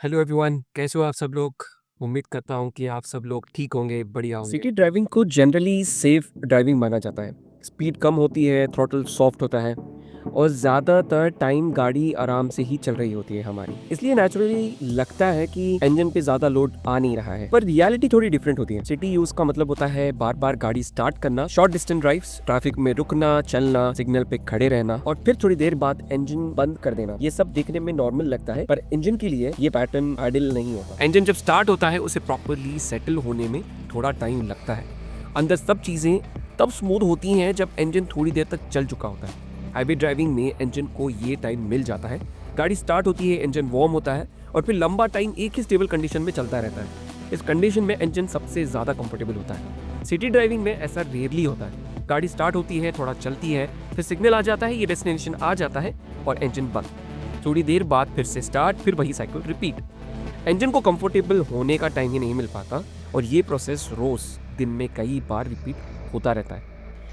Hello everyone, कैसे हो आप सब लोग। उम्मीद करता हूँ कि आप सब लोग ठीक होंगे, बढ़िया होंगे। सिटी ड्राइविंग को जनरली सेफ ड्राइविंग माना जाता है। स्पीड कम होती है, थ्रॉटल सॉफ्ट होता है और ज़्यादातर टाइम गाड़ी आराम से ही चल रही होती है हमारी। इसलिए नेचुरली लगता है कि इंजन पे ज़्यादा लोड आ नहीं रहा है, पर रियलिटी थोड़ी डिफरेंट होती है। सिटी यूज का मतलब होता है बार बार गाड़ी स्टार्ट करना, शॉर्ट डिस्टेंस ड्राइव्स, ट्रैफिक में रुकना, चलना, सिग्नल पे खड़े रहना और फिर थोड़ी देर बाद इंजन बंद कर देना। ये सब देखने में नॉर्मल लगता है, पर इंजन के लिए ये पैटर्न आइडियल नहीं होता। इंजन जब स्टार्ट होता है उसे प्रॉपरली सेटल होने में थोड़ा टाइम लगता है। अंदर सब चीज़ें तब स्मूथ होती हैं जब इंजन थोड़ी देर तक चल चुका होता है। हाईवे ड्राइविंग में इंजन को ये टाइम मिल जाता है। गाड़ी स्टार्ट होती है, इंजन वार्म होता है और फिर लंबा टाइम एक ही स्टेबल कंडीशन में चलता रहता है। इस कंडीशन में इंजन सबसे ज़्यादा कंफर्टेबल होता है। सिटी ड्राइविंग में ऐसा रेयरली होता है। गाड़ी स्टार्ट होती है, थोड़ा चलती है, फिर सिग्नल आ जाता है, ये डेस्टिनेशन आ जाता है और इंजन बंद। थोड़ी देर बाद फिर से स्टार्ट, फिर वही साइकिल रिपीट। इंजन को कंफर्टेबल होने का टाइम ही नहीं मिल पाता और ये प्रोसेस रोज दिन में कई बार रिपीट होता रहता है।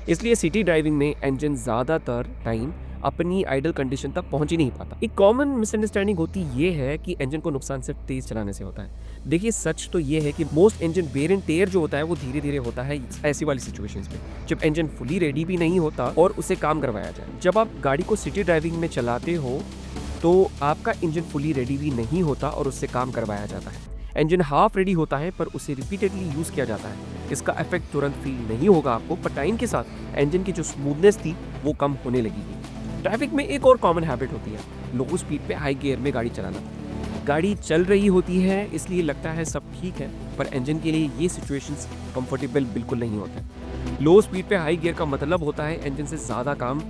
इसलिए सिटी ड्राइविंग में इंजन ज़्यादातर टाइम अपनी आइडल कंडीशन तक पहुंच ही नहीं पाता। एक कॉमन मिसअंडरस्टैंडिंग होती ये है कि इंजन को नुकसान सिर्फ तेज चलाने से होता है। देखिए, सच तो ये है कि most engine wear and tear जो होता है वो धीरे धीरे होता है ऐसी वाली सिचुएशंस में, जब इंजन फुली रेडी भी नहीं होता और उसे काम करवाया जाए। जब आप गाड़ी को सिटी ड्राइविंग में चलाते हो तो आपका इंजन फुली रेडी भी नहीं होता और उससे काम करवाया जाता है। इंजन हाफ रेडी होता है पर उसे रिपीटेडली यूज किया जाता है। इसका इफेक्ट तुरंत फील नहीं होगा आपको, पर टाइम के साथ इंजन की जो स्मूथनेस थी वो कम होने लगेगी। ट्रैफिक में एक और कॉमन हैबिट होती है लो स्पीड पे हाई गियर में गाड़ी चलाना। गाड़ी चल रही होती है इसलिए लगता है सब ठीक है, पर इंजन के लिए ये सिचुएशंस कंफर्टेबल बिल्कुल नहीं होते। लो स्पीड पे हाई गियर का मतलब होता है इंजन से ज्यादा काम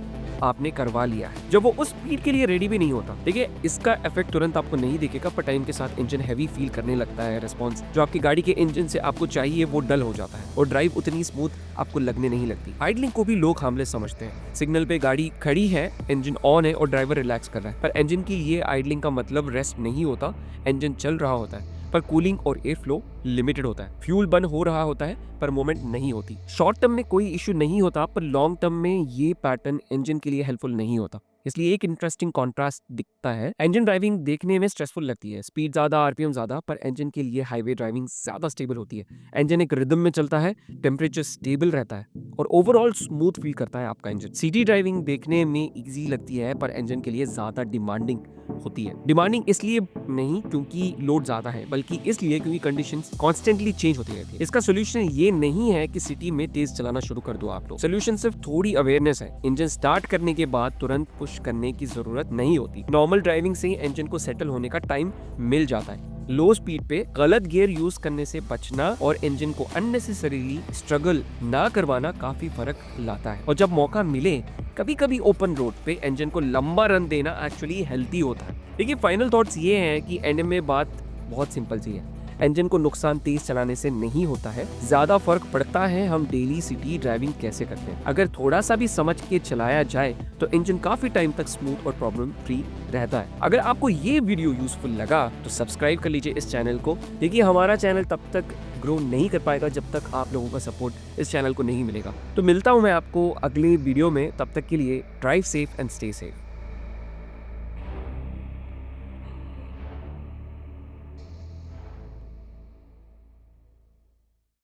आपने करवा लिया है जब वो उस स्पीड के लिए रेडी भी नहीं होता। देखिए, इसका इफेक्ट तुरंत आपको नहीं दिखेगा, पर टाइम के साथ इंजन हैवी फील करने लगता है। रिस्पॉन्स जो आपकी गाड़ी के इंजन से आपको चाहिए वो डल हो जाता है और ड्राइव उतनी स्मूथ आपको लगने नहीं लगती। आइडलिंग को भी लोग हार्मलेस समझते हैं। सिग्नल पे गाड़ी खड़ी है, इंजन ऑन है और ड्राइवर रिलैक्स कर रहा है, पर इंजन की ये आइडलिंग का मतलब रेस्ट नहीं होता। इंजन चल रहा होता है पर कूलिंग और एयर फ्लो लिमिटेड होता है। फ्यूल बर्न हो रहा होता है पर मूवमेंट नहीं होती। शॉर्ट टर्म में कोई इश्यू नहीं होता, पर लॉन्ग टर्म में ये पैटर्न इंजन के लिए हेल्पफुल नहीं होता। इसलिए एक इंटरेस्टिंग कॉन्ट्रास्ट दिखता है। इंजन ड्राइविंग देखने में स्ट्रेसफुल लगती है, स्पीड ज्यादा, आरपीएम ज्यादा, पर इंजन के लिए हाईवे ड्राइविंग ज्यादा स्टेबल होती है। इंजन एक रिदम में चलता है, टेम्परेचर स्टेबल रहता है और ओवरऑल स्मूथ फील करता है आपका इंजन। सिटी ड्राइविंग देखने में इजी लगती है पर इंजन के लिए ज्यादा डिमांडिंग होती है। डिमांडिंग इसलिए नहीं क्योंकि लोड ज्यादा है, बल्कि इसलिए क्योंकि कंडीशंस कॉन्स्टेंटली चेंज होती रहती है। इसका सोल्यूशन ये नहीं है कि सिटी में तेज चलाना शुरू कर दो आप लोग। सोल्यूशन सिर्फ थोड़ी अवेयरनेस है। इंजन स्टार्ट करने के बाद तुरंत पुश करने की जरूरत नहीं होती। नॉर्मल ड्राइविंग से इंजन को सेटल होने का टाइम मिल जाता है। लो स्पीड पे गलत गियर यूज करने से बचना और इंजन को अननेसेसरीली स्ट्रगल ना करवाना काफी फर्क लाता है। और जब मौका मिले, कभी कभी ओपन रोड पे इंजन को लंबा रन देना एक्चुअली हेल्दी होता है। देखिए, फाइनल थॉट्स ये हैं कि एंड में बात बहुत सिंपल सी है। इंजन को नुकसान तेज चलाने से नहीं होता है, ज्यादा फर्क पड़ता है हम डेली सिटी ड्राइविंग कैसे करते हैं। अगर थोड़ा सा भी समझ के चलाया जाए तो इंजन काफी टाइम तक स्मूथ और प्रॉब्लम फ्री रहता है। अगर आपको ये वीडियो यूजफुल लगा तो सब्सक्राइब कर लीजिए इस चैनल को। देखिए, हमारा चैनल तब तक ग्रो नहीं कर पाएगा जब तक आप लोगों का सपोर्ट इस चैनल को नहीं मिलेगा। तो मिलता हूं मैं आपको अगले वीडियो में, तब तक के लिए drive safe and stay safe.